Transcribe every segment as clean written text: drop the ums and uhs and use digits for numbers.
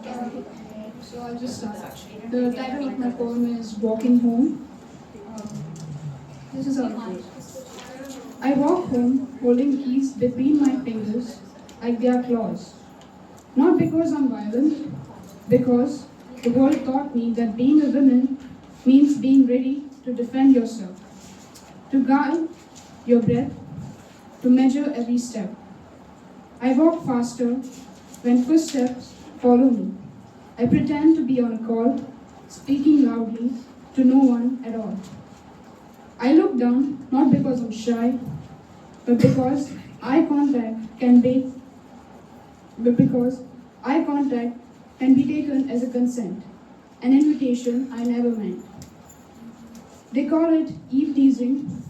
So I'll just start. The title of my poem is Walking Home. This is how it goes. I walk home holding keys between my fingers like they are claws. Not because I'm violent, because the world taught me that being a woman means being ready to defend yourself, to guide your breath, to measure every step. I walk faster when footsteps follow me. I pretend to be on a call, speaking loudly to no one at all. I look down not because I'm shy, but because eye contact can be but because eye contact can be taken as a consent, an invitation I never meant. They call it eve teasing,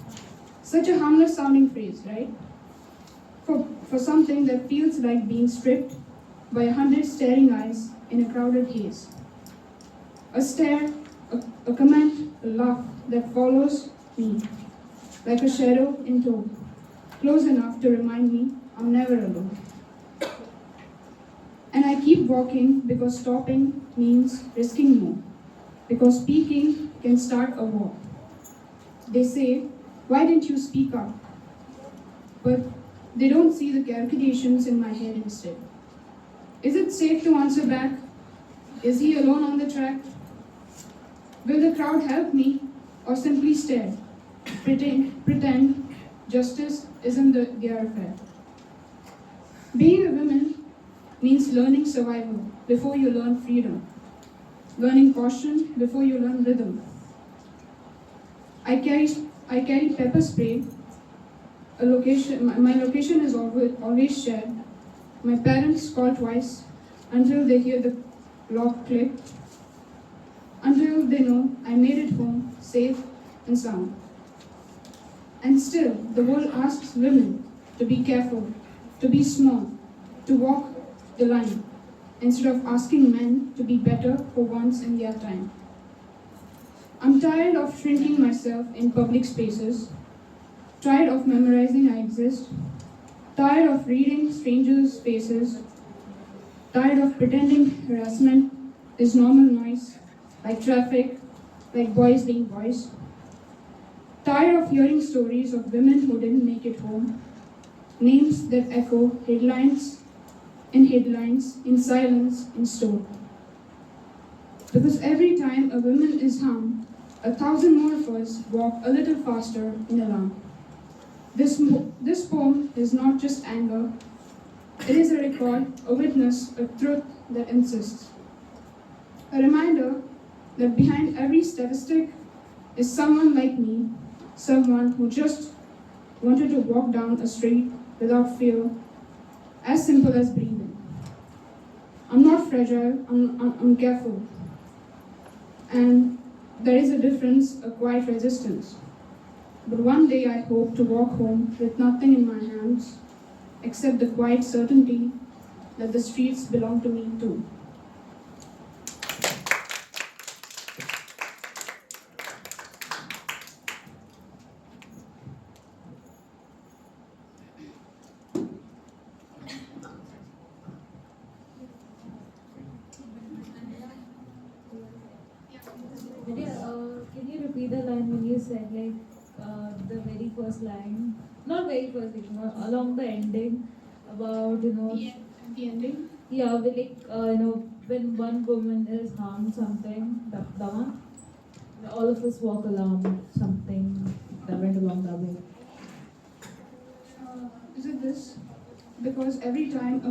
such a harmless sounding phrase, right? For something that feels like being stripped by 100 staring eyes in a crowded haze. A stare, a comment, a laugh that follows me, like a shadow in tow, close enough to remind me I'm never alone. And I keep walking because stopping means risking more, because speaking can start a war. They say, why didn't you speak up? But they don't see the calculations in my head instead. Is it safe to answer back? Is he alone on the track? Will the crowd help me or simply stare? Pretend justice isn't their affair. Being a woman means learning survival before you learn freedom, learning caution before you learn rhythm. I carry pepper spray. My location is always shared. My parents call twice until they hear the lock click, until they know I made it home safe and sound. And still, the world asks women to be careful, to be small, to walk the line, instead of asking men to be better for once in their time. I'm tired of shrinking myself in public spaces, tired of memorizing I exist, tired of reading strangers' faces, tired of pretending harassment is normal noise, like traffic, like boys being boys. Tired of hearing stories of women who didn't make it home, names that echo headlines, in silence, in stone. Because every time a woman is harmed, 1,000 more of us walk a little faster in alarm. This poem is not just anger, it is a record, a witness, a truth that insists. A reminder that behind every statistic is someone like me, someone who just wanted to walk down a street without fear, as simple as breathing. I'm not fragile, I'm careful. And there is a difference, a quiet resistance. But one day I hope to walk home with nothing in my hands except the quiet certainty that the streets belong to me too. Can you repeat the line when you said the very first line? Not very first, along the ending about The ending? yeah, when one woman is harmed something, the one all of us walk along something that went along that way. Is it this? Because every time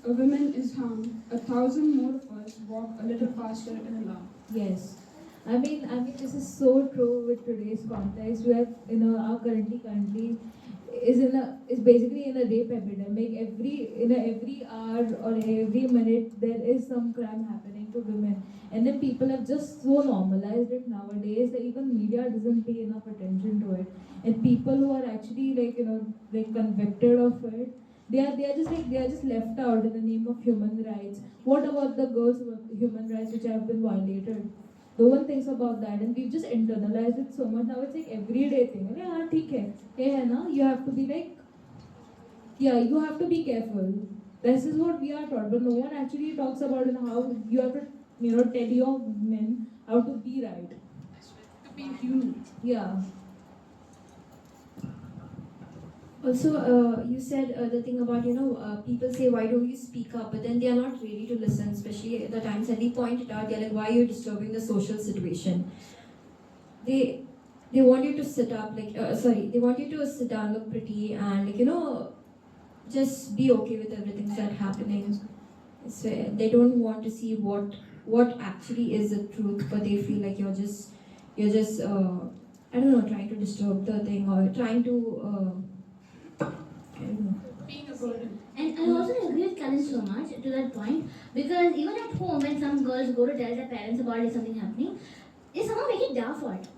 a woman is harmed, 1,000 more of us walk a little faster in alarm. Yes. I mean, this is so true with today's context, where our country is basically in a rape epidemic. Every hour or every minute there is some crime happening to women, and then people have just so normalized it nowadays that even media doesn't pay enough attention to it, and people who are actually convicted of it. They are just left out in the name of human rights. What about the girls' human rights which have been violated? No one thinks about that, and we've just internalized it so much. Now it's like everyday thing. Like, ठीक है, ये है ना? You have to be like, yeah, you have to be careful. This is what we are taught, but no one actually talks about how you have to, tell your men how to be right. To be human. Yeah. Also, you said the thing about, people say, why don't you speak up? But then they are not ready to listen, especially at the times. And they point it out, they're like, why are you disturbing the social situation? They want you to sit up, they want you to sit down, look pretty, and, just be okay with everything that's happening. So they don't want to see what actually is the truth, but they feel like you're just I don't know, trying to disturb the thing or trying to I don't know. Being a burden. And I also agree with Karen so much to that point, because even at home, when some girls go to tell their parents about something happening, they somehow make it their fault.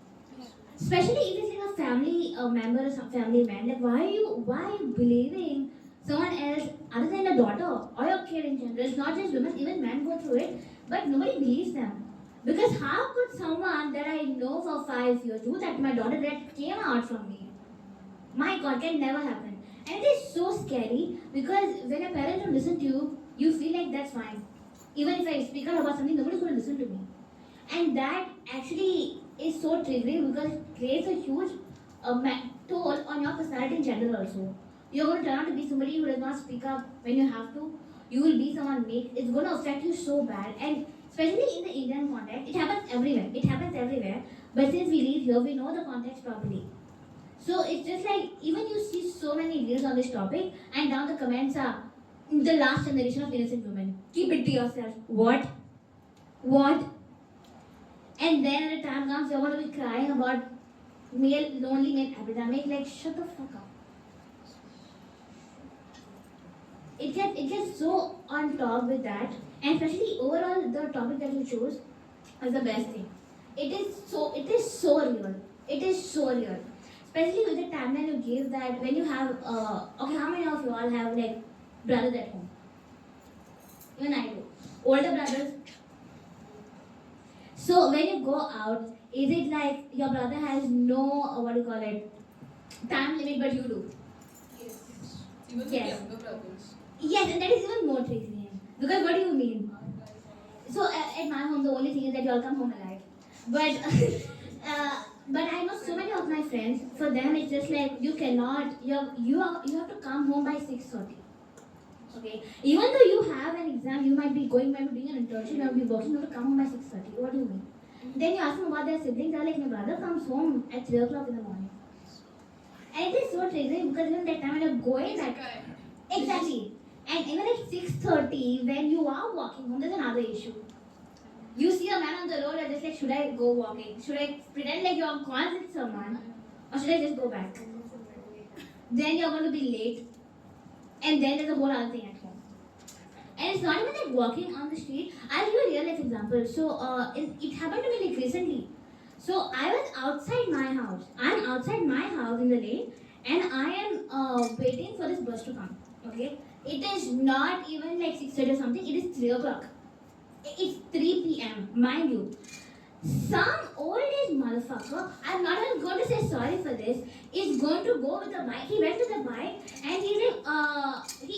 Especially if it's like a family member or some family man, like why are you believing someone else other than your daughter or your kid in general? It's not just women, even men go through it, but nobody believes them. Because how could someone that I know for 5 years do that to my daughter that came out from me? My God, can never happen. And it is so scary because when your parents don't listen to you, you feel like that's fine. Even if I speak out about something, nobody's going to listen to me. And that actually is so triggering because it creates a huge toll on your personality in general also. You're going to turn out to be somebody who does not speak up when you have to. You will be someone weak. It's going to affect you so bad. And especially in the Indian context, it happens everywhere. It happens everywhere. But since we live here, we know the context properly. So it's just like, even you see so many reels on this topic, and down the comments are, the last generation of innocent women. Keep it to yourself. What? What? And then when the time comes, you're going to be crying about lonely male epidemic. Like, shut the fuck up. It gets so on top with that, and especially overall the topic that you chose is the best thing. It is so real. It is so real. Especially with the timeline you gave that when you have okay, how many of you all have like brothers at home? Even I do. Older brothers. So when you go out, is it like your brother has no what do you call it, time limit, but you do? Yes. Even Yes. the younger brothers. Yes, and that is even more tricky. Because what do you mean? So at my home, the only thing is that you all come home alive. But but I know so many of my friends. For them, it's just like you cannot. You have to come home by 6:30. Okay. Even though you have an exam, you might be doing an internship, you might be working. You have to come home by 6:30. What do you mean? Then you ask them about their siblings. They're like, my brother comes home at 3 o'clock in the morning. And it is so triggering because even that time when you're going back. Exactly. And even at 6:30, when you are walking home, there's another issue. You see a man on the road, you're just like, should I go walking? Should I pretend like you're on calls with someone? Or should I just go back? Then you're going to be late. And then there's a whole other thing at home. And it's not even like walking on the street. I'll give a real life example. So it happened to me like recently. So I was outside my house. I'm outside my house in the lane. And I am waiting for this bus to come. Okay? It is not even like 6:30 or something. It is 3 o'clock. It's 3 p.m. Mind you. Some old age motherfucker, I'm not even going to say sorry for this, is going to go with the bike. He went with the bike and he's like, he